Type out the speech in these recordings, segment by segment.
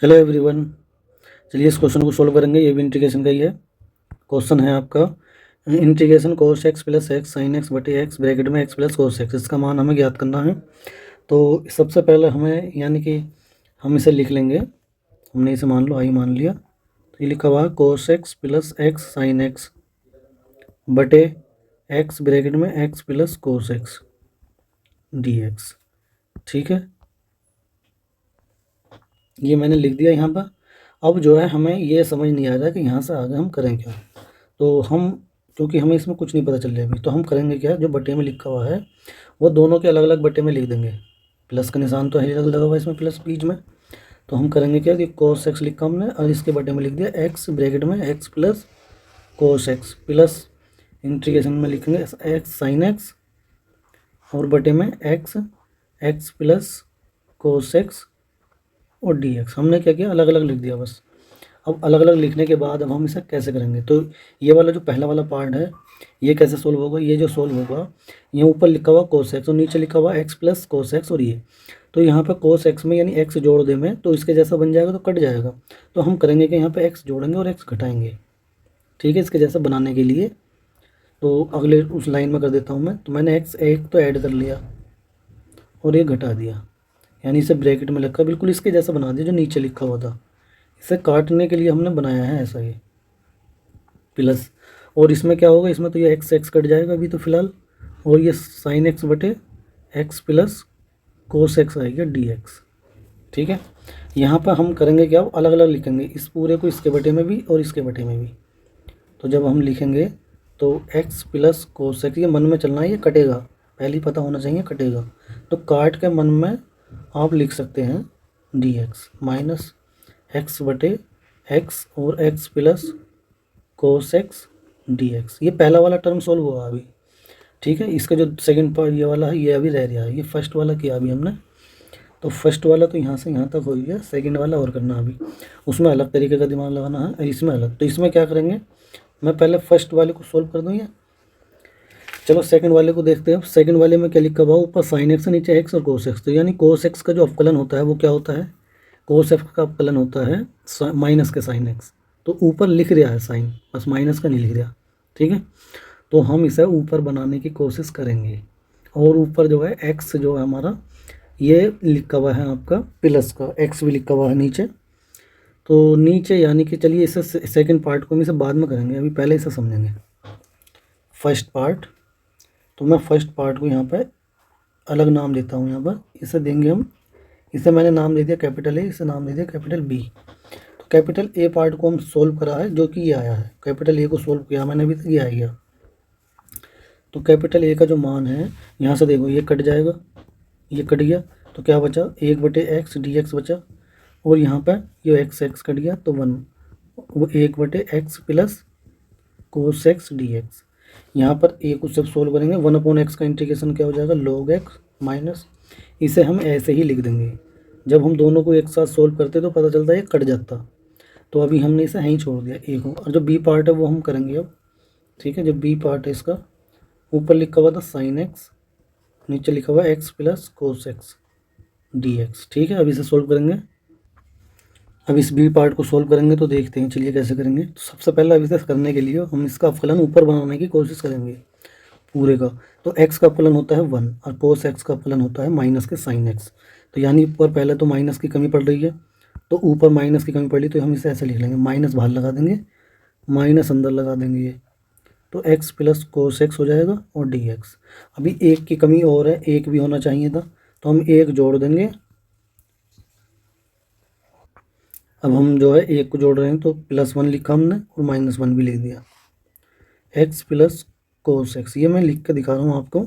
Hello everyone. चलिए इस question को सोल्व करेंगे। ये भी इंटीग्रेशन का ही है। क्वेश्चन है आपका इंटीग्रेशन कोस x plus x sine x बटे एक्स ब्रैकेट में एक्स प्लस कोस एक्स, इसका मान हमें ज्ञात करना है। तो सबसे पहले हमें यानी कि हम इसे लिख लेंगे। हमने इसे मान लो आई मान लिया। तो ये लिखा हुआ है कोस x plus x sine x बटे एक्स ब्रैकेट में x plus cos x D x. ठीक है, ये मैंने लिख दिया यहाँ पर। अब जो है हमें ये समझ नहीं आ रहा कि यहाँ से आगे हम करें क्या। तो हम, क्योंकि हमें इसमें कुछ नहीं पता चल रहा अभी, तो हम करेंगे क्या, जो बटे में लिखा हुआ है वो दोनों के अलग अलग बटे में लिख देंगे। प्लस का निशान तो है लगा हुआ है इसमें, प्लस बीच में। तो हम करेंगे क्या कि कोस एक्स लिखा हमने और इसके बटे में लिख दिया एक्स ब्रैकेट में x plus cos x, plus integration में लिखेंगे एक्स साइन एक्स और बटे में x x plus cos x और डी एक्स। हमने क्या किया, अलग अलग लिख दिया बस। अब अलग अलग लिखने के बाद अब हम इसे कैसे करेंगे, तो ये वाला जो पहला वाला पार्ट है ये कैसे सोल्व होगा। ये जो सोल्व होगा, ये ऊपर लिखा हुआ कोस एक्स और नीचे लिखा हुआ एक्स प्लस कोस एक्स और ये, तो यहाँ पे कोस एक्स में यानी एक्स जोड़ दे में तो इसके जैसा बन जाएगा, तो कट जाएगा। तो हम करेंगे कि यहाँ पे एक्स जोड़ेंगे और एक्स घटाएंगे। ठीक है, इसके जैसा बनाने के लिए तो अगले उस लाइन में कर देता हूँ मैं। तो मैंने एक्स एक तो ऐड कर लिया और ये घटा दिया, यानी इसे ब्रैकेट में लिखा बिल्कुल इसके जैसा बना दिया जो नीचे लिखा हुआ था। इसे काटने के लिए हमने बनाया है ऐसा ये प्लस। और इसमें क्या होगा, इसमें तो ये एक्स एक्स कट जाएगा अभी तो फिलहाल, और ये साइन एक्स बटे एक्स प्लस कोस एक्स आएगा डी एक्स। ठीक है, यहाँ पर हम करेंगे क्या, अलग अलग लिखेंगे इस पूरे को, इसके बटे में भी और इसके बटे में भी। तो जब हम लिखेंगे तो एक्स प्लस कोस एक्स, ये मन में चलना है, ये कटेगा, पहले ही पता होना चाहिए कटेगा। तो काट के मन में आप लिख सकते हैं डी एक्स माइनस एक्स बटे एक्स और x plus cos x D x. ये पहला वाला टर्म सोल्व हुआ अभी। ठीक है, इसका जो सेकंड पार्ट ये वाला है ये अभी रह गया है। ये फर्स्ट वाला किया अभी हमने, तो फर्स्ट वाला तो यहाँ से यहाँ तक हो गया। सेकंड वाला और करना अभी, उसमें अलग तरीके का दिमाग लगाना है, इसमें अलग। तो इसमें क्या करेंगे, मैं पहले फर्स्ट वाले को सोल्व कर दूँ या चलो सेकंड वाले को देखते हैं। सेकंड वाले में क्या लिखा हुआ, ऊपर साइन एक्स नीचे एक्स और कोस एक्स। तो यानी कोस एक्स का जो अवकलन होता है वो क्या होता है, कोस एक्स का अवकलन होता है माइनस के साइन एक्स। तो ऊपर लिख रहा है साइन, बस माइनस का नहीं लिख रहा। ठीक है, तो हम इसे ऊपर बनाने की कोशिश करेंगे। और ऊपर जो है एक्स जो है हमारा ये लिखा हुआ है आपका प्लस का, एक्स भी लिखा हुआ है नीचे। तो नीचे यानी कि चलिए इसे सेकंड पार्ट को हम इसे बाद में करेंगे, अभी पहले इसे समझेंगे फर्स्ट पार्ट। तो मैं फर्स्ट पार्ट को यहाँ पे अलग नाम देता हूँ। यहाँ पर इसे देंगे हम, इसे मैंने नाम दे दिया कैपिटल ए, इसे नाम दे दिया कैपिटल बी। तो कैपिटल ए पार्ट को हम सोल्व करा है जो कि ये आया है, कैपिटल ए को सोल्व किया मैंने अभी तक, ये आ गया। तो कैपिटल ए का जो मान है यहाँ से देखो, ये कट जाएगा, ये कट गया, तो क्या बचा, एक बटे एक्स डी एक्स बचा। और यहाँ पर ये एक्स एक्स कट गया तो वन, वो एक बटे x plus cos x D x. यहाँ पर ए को जब सोल्व करेंगे 1/x का इंटीग्रेशन क्या हो जाएगा, log x माइनस, इसे हम ऐसे ही लिख देंगे। जब हम दोनों को एक साथ सोल्व करते तो पता चलता है ये कट जाता। तो अभी हमने इसे यहीं छोड़ दिया ए को, और जो बी पार्ट है वो हम करेंगे अब। ठीक है, जो बी पार्ट है इसका, ऊपर लिखा हुआ था साइन एक्स, नीचे लिखा हुआ x plus cos x D x. ठीक है, अब इसे सोल्व करेंगे। अब इस बी पार्ट को सोल्व करेंगे तो देखते हैं चलिए कैसे करेंगे। तो सबसे पहले अब इसे करने के लिए हम इसका अवकलन ऊपर बनाने की कोशिश करेंगे पूरे का। तो x का अवकलन होता है 1 और कोस x का अवकलन होता है माइनस के साइन x। तो यानी ऊपर पहले तो माइनस की कमी पड़ रही है, तो ऊपर माइनस की कमी पड़ी तो हम इसे ऐसे लिख लेंगे, माइनस बाहर लगा देंगे, माइनस अंदर लगा देंगे ये, तो x प्लस कोस एक्स हो जाएगा और डी एक्स। अभी एक की कमी और है, एक भी होना चाहिए था, तो हम एक जोड़ देंगे। अब हम जो है एक को जोड़ रहे हैं तो +1 लिखा हमने और -1 भी लिख दिया, x प्लस कोस एक्स। ये मैं लिख के दिखा रहा हूँ आपको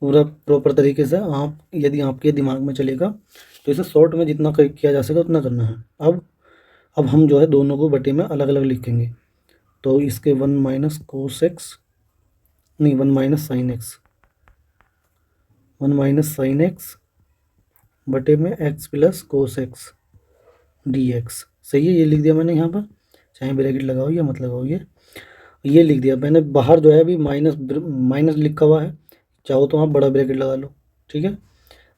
पूरा प्रॉपर तरीके से। आप यदि आपके दिमाग में चलेगा तो इसे शॉर्ट में जितना किया जा सके उतना करना है। अब हम जो है दोनों को बटे में अलग अलग लिखेंगे। तो इसके 1 माइनस कोस एक्स, नहीं 1 minus sine x, 1 minus sine x बटे में x plus cos x D x. सही है, ये लिख दिया मैंने यहाँ पर, चाहे ब्रैकेट लगाओ या मत लगाओ, ये लिख दिया मैंने। बाहर जो है अभी माइनस माइनस लिखा हुआ है, चाहो तो आप बड़ा ब्रैकेट लगा लो। ठीक है,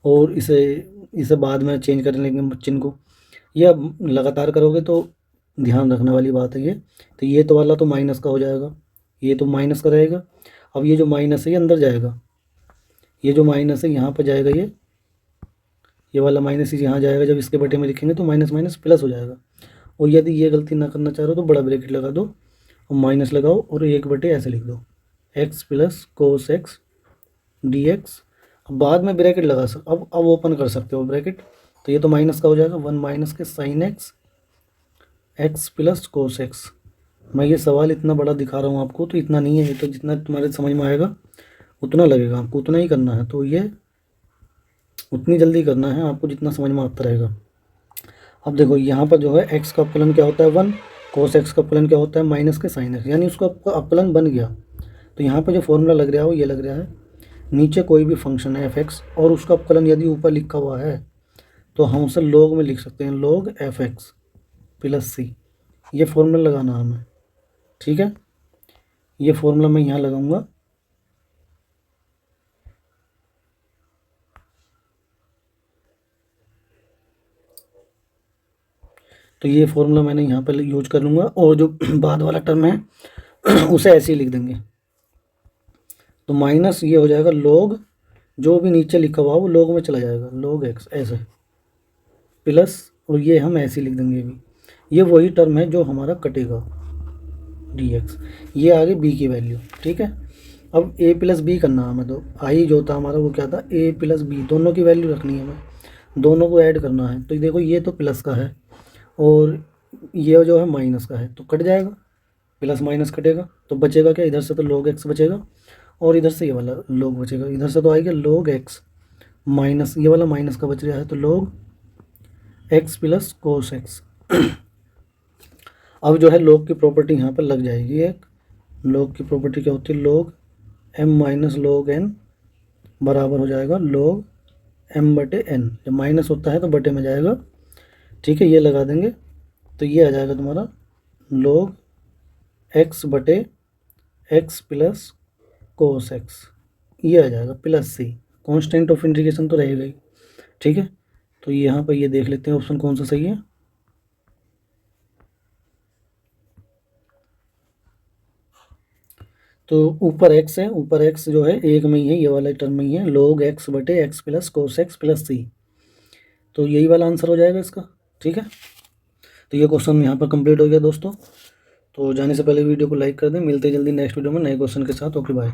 और इसे बाद में चेंज कर लेंगे चिन्ह को। ये अब लगातार करोगे तो ध्यान रखने वाली बात है ये। तो ये तो वाला तो माइनस का हो जाएगा, ये तो माइनस का रहेगा। अब ये जो माइनस है ये अंदर जाएगा, ये जो माइनस है यहाँ पर जाएगा, ये वाला माइनस ही यहाँ जाएगा। जब इसके बटे में लिखेंगे तो माइनस माइनस प्लस हो जाएगा। और यदि ये गलती ना करना चाह रहे हो तो बड़ा ब्रैकेट लगा दो और माइनस लगाओ और 1/, ऐसे लिख दो, x plus cos x D x. अब बाद में ब्रैकेट लगा अब ओपन कर सकते हो ब्रैकेट। तो ये तो माइनस का हो जाएगा, 1 माइनस के sine x x plus cos x. मैं ये सवाल इतना बड़ा दिखा रहा हूँ आपको, तो इतना नहीं है ये, तो जितना तुम्हारे समझ में आएगा उतना लगेगा, आपको उतना ही करना है। तो ये उतनी जल्दी करना है आपको जितना समझ में आता रहेगा। अब देखो यहाँ पर जो है एक्स का अपकलन क्या होता है 1, कोस एक्स का अपकलन क्या होता है माइनस के साइन एक्स, यानी उसका अपकलन बन गया। तो यहाँ पर जो फॉर्मूला लग रहा है वो ये लग रहा है, नीचे कोई भी फंक्शन है एफ एक्स और उसका अपकलन यदि ऊपर लिखा हुआ है तो हम उसे लॉग में लिख सकते हैं, लॉग एफ एक्स प्लस सी। ये फॉर्मूला लगाना हमें, ठीक है। ये फॉर्मूला मैं यहाँ लगाऊंगा, तो ये फॉर्मूला मैंने यहाँ पर यूज कर लूँगा और जो बाद वाला टर्म है उसे ऐसे ही लिख देंगे। तो माइनस ये हो जाएगा लॉग, जो भी नीचे लिखा हुआ वो लॉग में चला जाएगा, लॉग एक्स ऐसे, प्लस और ये हम ऐसे लिख देंगे अभी। ये वही टर्म है जो हमारा कटेगा डी एक्स, ये आगे बी की वैल्यू, ठीक है। अब ए प्लस बी करना हमें, तो आई जो था हमारा वो क्या था ए प्लस बी, दोनों की वैल्यू रखनी है हमें, दोनों को ऐड करना है। तो देखो ये तो प्लस का है और ये जो है माइनस का है, तो कट जाएगा, प्लस माइनस कटेगा तो बचेगा क्या, इधर से तो log x बचेगा और इधर से ये वाला log बचेगा। इधर से तो आएगा log x माइनस, ये वाला माइनस का बच रहा है तो log x plus cos x. अब जो है log की प्रॉपर्टी यहाँ पर लग जाएगी एक, log की प्रॉपर्टी क्या होती है, log m minus log n बराबर हो जाएगा log m/n। जब माइनस होता है तो बटे में जाएगा, ठीक है। ये लगा देंगे तो ये आ जाएगा तुम्हारा log x/x plus cos x, ये आ जाएगा plus C. Constant of integration तो रहेगा ही, ठीक है। तो यहाँ पर ये देख लेते हैं ऑप्शन कौन सा सही है। तो ऊपर x है, ऊपर x जो है एक में ही है, ये वाला टर्म में ही है, log x/x plus cos x plus C. तो यही वाला आंसर हो जाएगा इसका, ठीक है। तो ये क्वेश्चन यहाँ पर कंप्लीट हो गया दोस्तों। तो जाने से पहले वीडियो को लाइक कर दें, मिलते हैं जल्दी नेक्स्ट वीडियो में नए क्वेश्चन के साथ। Okay bye.